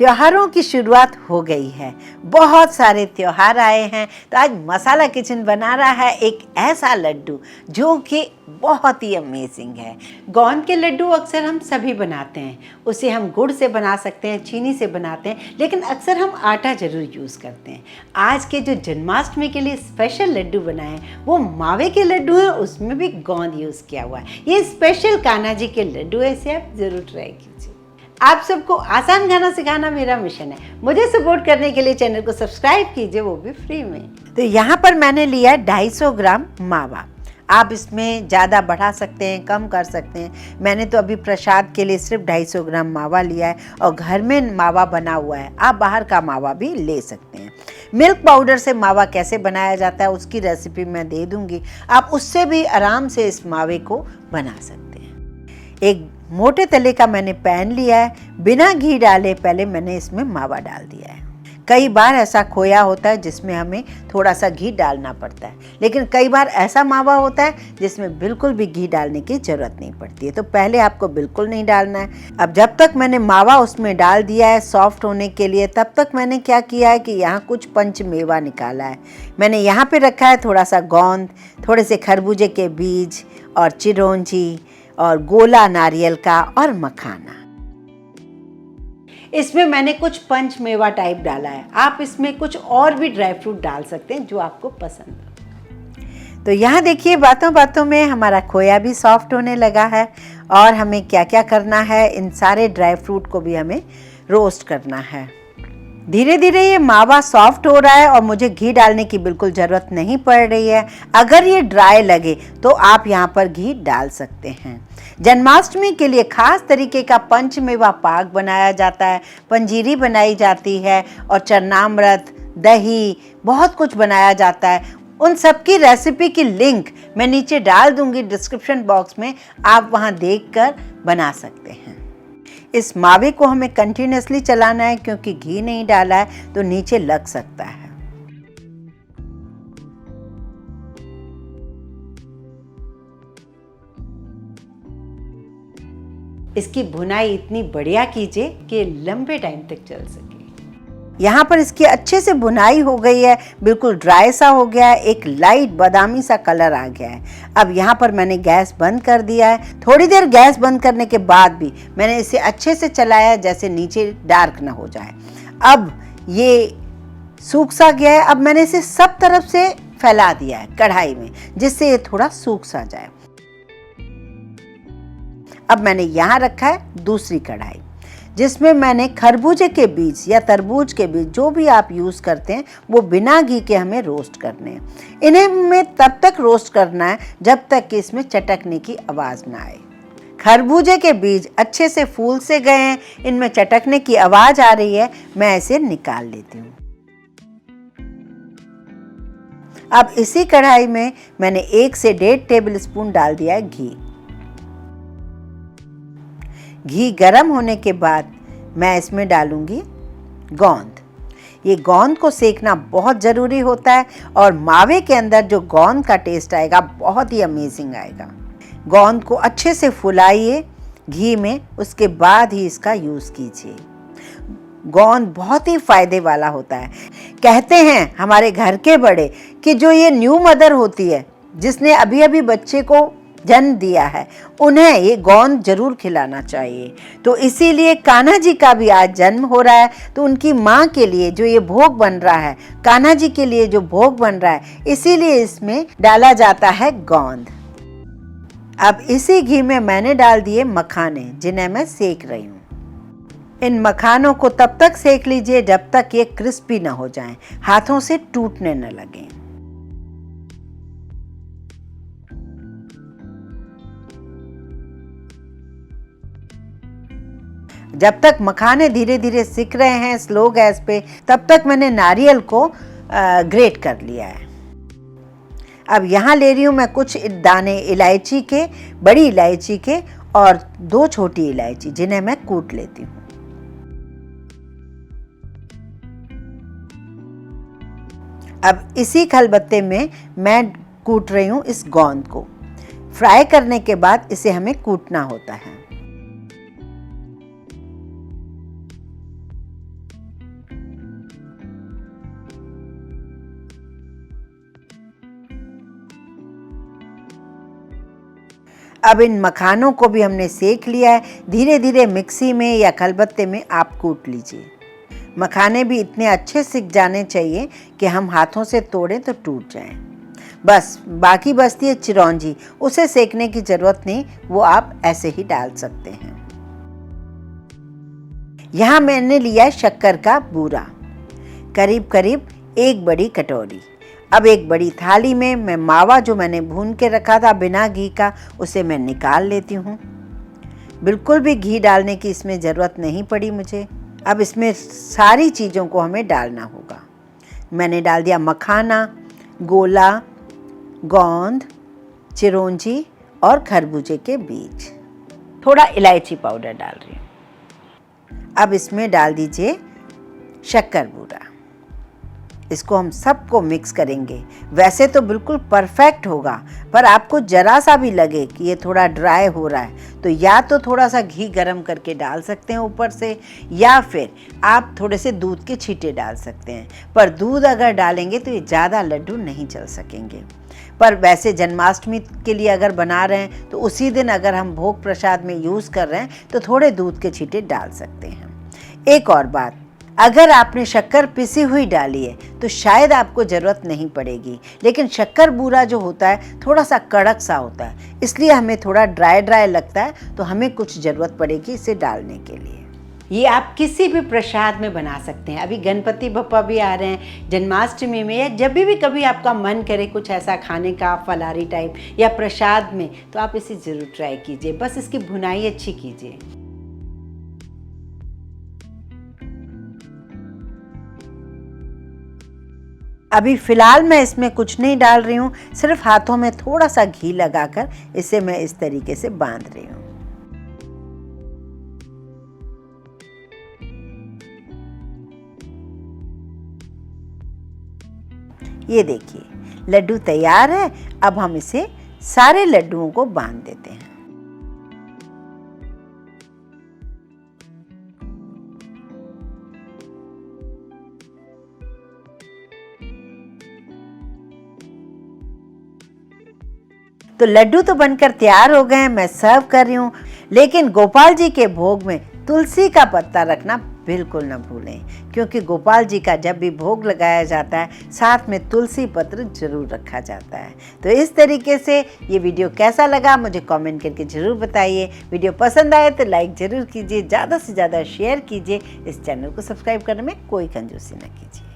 त्योहारों की शुरुआत हो गई है। बहुत सारे त्योहार आए हैं, तो आज मसाला किचन बना रहा है एक ऐसा लड्डू जो कि बहुत ही अमेजिंग है। गोंद के लड्डू अक्सर हम सभी बनाते हैं। उसे हम गुड़ से बना सकते हैं, चीनी से बनाते हैं, लेकिन अक्सर हम आटा ज़रूर यूज़ करते हैं। आज के जो जन्माष्टमी के लिए स्पेशल लड्डू बनाए हैं वो मावे के लड्डू हैं, उसमें भी गोंद यूज़ किया हुआ है। ये स्पेशल कान्हा जी के लड्डू है, इसे आप ज़रूर ट्राई कीजिए। आप सबको आसान खाना सिखाना मेरा मिशन है। मुझे सपोर्ट करने के लिए चैनल को सब्सक्राइब कीजिए, वो भी फ्री में। तो यहाँ पर मैंने लिया 250 ग्राम मावा। आप इसमें ज़्यादा बढ़ा सकते हैं, कम कर सकते हैं। मैंने तो अभी प्रसाद के लिए सिर्फ 250 ग्राम मावा लिया है और घर में मावा बना हुआ है। आप बाहर का मावा भी ले सकते हैं। मिल्क पाउडर से मावा कैसे बनाया जाता है उसकी रेसिपी मैं दे दूँगी। आप उससे भी आराम से इस मावे को बना सकते हैं। एक मोटे तले का मैंने पैन लिया है। बिना घी डाले पहले मैंने इसमें मावा डाल दिया है। कई बार ऐसा खोया होता है जिसमें हमें थोड़ा सा घी डालना पड़ता है, लेकिन कई बार ऐसा मावा होता है जिसमें बिल्कुल भी घी डालने की ज़रूरत नहीं पड़ती है। तो पहले आपको बिल्कुल नहीं डालना है। अब जब तक मैंने मावा उसमें डाल दिया है सॉफ्ट होने के लिए, तब तक मैंने क्या किया है कि यहाँ कुछ पंचमेवा निकाला है। मैंने यहाँ पे रखा है थोड़ा सा गोंद, थोड़े से खरबूजे के बीज और चिरौंजी और गोला नारियल का और मखाना। इसमें मैंने कुछ पंचमेवा टाइप डाला है। आप इसमें कुछ और भी ड्राई फ्रूट डाल सकते हैं जो आपको पसंद हो। तो यहाँ देखिए बातों बातों में हमारा खोया भी सॉफ्ट होने लगा है। और हमें क्या क्या करना है, इन सारे ड्राई फ्रूट को भी हमें रोस्ट करना है। धीरे धीरे ये मावा सॉफ्ट हो रहा है और मुझे घी डालने की बिल्कुल ज़रूरत नहीं पड़ रही है। अगर ये ड्राई लगे तो आप यहाँ पर घी डाल सकते हैं। जन्माष्टमी के लिए खास तरीके का पंचमेवा पाक बनाया जाता है, पंजीरी बनाई जाती है और चरणामृत, दही, बहुत कुछ बनाया जाता है। उन सब की रेसिपी की लिंक मैं नीचे डाल दूंगी डिस्क्रिप्शन बॉक्स में, आप वहाँ देखकर बना सकते हैं। इस मावे को हमें कंटिन्यूसली चलाना है क्योंकि घी नहीं डाला है तो नीचे लग सकता है। इसकी भुनाई इतनी बढ़िया कीजिए कि लंबे टाइम तक चल सके। यहाँ पर इसकी अच्छे से भुनाई हो गई है, बिल्कुल ड्राई सा हो गया है, एक लाइट बादामी सा कलर आ गया है। अब यहाँ पर मैंने गैस बंद कर दिया है। थोड़ी देर गैस बंद करने के बाद भी मैंने इसे अच्छे से चलाया जैसे नीचे डार्क ना हो जाए। अब ये सूख सा गया है। अब मैंने इसे सब तरफ से फैला दिया है कढ़ाई में, जिससे ये थोड़ा सूख सा जाए। अब मैंने यहाँ रखा है दूसरी कढ़ाई, जिसमें मैंने खरबूजे के बीज या तरबूज के बीज जो भी आप यूज़ करते हैं वो बिना घी के हमें रोस्ट करने हैं। इन्हें हमें तब तक रोस्ट करना है जब तक कि इसमें चटकने की आवाज़ ना आए। खरबूजे के बीज अच्छे से फूल से गए हैं, इनमें चटकने की आवाज़ आ रही है। मैं इसे निकाल लेती हूँ। अब इसी कढ़ाई में मैंने 1 से 1.5 टेबल स्पून डाल दिया है घी। घी गर्म होने के बाद मैं इसमें डालूंगी गोंद। ये गोंद को सेकना बहुत ज़रूरी होता है और मावे के अंदर जो गोंद का टेस्ट आएगा बहुत ही अमेजिंग आएगा। गोंद को अच्छे से फुलाइए घी में, उसके बाद ही इसका यूज़ कीजिए। गोंद बहुत ही फ़ायदे वाला होता है। कहते हैं हमारे घर के बड़े कि जो ये न्यू मदर होती है, जिसने अभी अभी बच्चे को जन्म दिया है, उन्हें ये गोंद जरूर खिलाना चाहिए। तो इसीलिए कान्हा जी का भी आज जन्म हो रहा है, तो उनकी माँ के लिए जो ये भोग बन रहा है, कान्हा जी के लिए जो भोग बन रहा है, इसीलिए इसमें डाला जाता है गोंद। अब इसी घी में मैंने डाल दिए मखाने, जिन्हें मैं सेक रही हूँ। इन मखानों को तब तक सेक लीजिए जब तक ये क्रिस्पी ना हो जाएं, हाथों से टूटने न लगें। जब तक मखाने धीरे धीरे सिक रहे हैं स्लो गैस पे, तब तक मैंने नारियल को ग्रेट कर लिया है। अब यहाँ ले रही हूँ मैं कुछ दाने इलायची के, बड़ी इलायची के, और 2 छोटी इलायची, जिन्हें मैं कूट लेती हूँ। अब इसी खलबत्ते में मैं कूट रही हूँ इस गोंद को। फ्राई करने के बाद इसे हमें कूटना होता है। अब इन मखानों को भी हमने सेक लिया है। धीरे धीरे मिक्सी में या खलबत्ते में आप कूट लीजिए। मखाने भी इतने अच्छे सिक जाने चाहिए कि हम हाथों से तोड़ें तो टूट जाएं। बस बाकी बचती है चिरौंजी, उसे सेकने की ज़रूरत नहीं, वो आप ऐसे ही डाल सकते हैं। यहाँ मैंने लिया है शक्कर का बूरा, करीब करीब 1 बड़ी कटोरी। अब एक बड़ी थाली में मैं मावा जो मैंने भून के रखा था बिना घी का, उसे मैं निकाल लेती हूँ। बिल्कुल भी घी डालने की इसमें ज़रूरत नहीं पड़ी मुझे। अब इसमें सारी चीज़ों को हमें डालना होगा। मैंने डाल दिया मखाना, गोला, गोंद, चिरौंजी और खरबूजे के बीज। थोड़ा इलायची पाउडर डाल रही हूँ। अब इसमें डाल दीजिए शक्कर बूरा। इसको हम सबको मिक्स करेंगे। वैसे तो बिल्कुल परफेक्ट होगा, पर आपको ज़रा सा भी लगे कि ये थोड़ा ड्राई हो रहा है तो या तो थोड़ा सा घी गरम करके डाल सकते हैं ऊपर से, या फिर आप थोड़े से दूध के छींटे डाल सकते हैं। पर दूध अगर डालेंगे तो ये ज़्यादा लड्डू नहीं चल सकेंगे। पर वैसे जन्माष्टमी के लिए अगर बना रहे हैं तो उसी दिन अगर हम भोग प्रसाद में यूज़ कर रहे हैं तो थोड़े दूध के छींटे डाल सकते हैं। एक और बात, अगर आपने शक्कर पिसी हुई डाली है तो शायद आपको ज़रूरत नहीं पड़ेगी, लेकिन शक्कर बूरा जो होता है थोड़ा सा कड़क सा होता है, इसलिए हमें थोड़ा ड्राई ड्राई लगता है, तो हमें कुछ ज़रूरत पड़ेगी इसे डालने के लिए। ये आप किसी भी प्रसाद में बना सकते हैं। अभी गणपति बप्पा भी आ रहे हैं, जन्माष्टमी में, या जब भी कभी आपका मन करे कुछ ऐसा खाने का फलारी टाइप या प्रसाद में, तो आप इसे ज़रूर ट्राई कीजिए। बस इसकी भुनाई अच्छी कीजिए। अभी फ़िलहाल मैं इसमें कुछ नहीं डाल रही हूँ, सिर्फ हाथों में थोड़ा सा घी लगाकर इसे मैं इस तरीके से बांध रही हूँ। ये देखिए लड्डू तैयार है। अब हम इसे सारे लड्डुओं को बांध देते हैं। तो लड्डू तो बनकर तैयार हो गए हैं, मैं सर्व कर रही हूँ। लेकिन गोपाल जी के भोग में तुलसी का पत्ता रखना बिल्कुल न भूलें, क्योंकि गोपाल जी का जब भी भोग लगाया जाता है साथ में तुलसी पत्र जरूर रखा जाता है। तो इस तरीके से ये वीडियो कैसा लगा मुझे कमेंट करके ज़रूर बताइए। वीडियो पसंद आए तो लाइक ज़रूर कीजिए, ज़्यादा से ज़्यादा शेयर कीजिए। इस चैनल को सब्सक्राइब करने में कोई कंजूसी न कीजिए।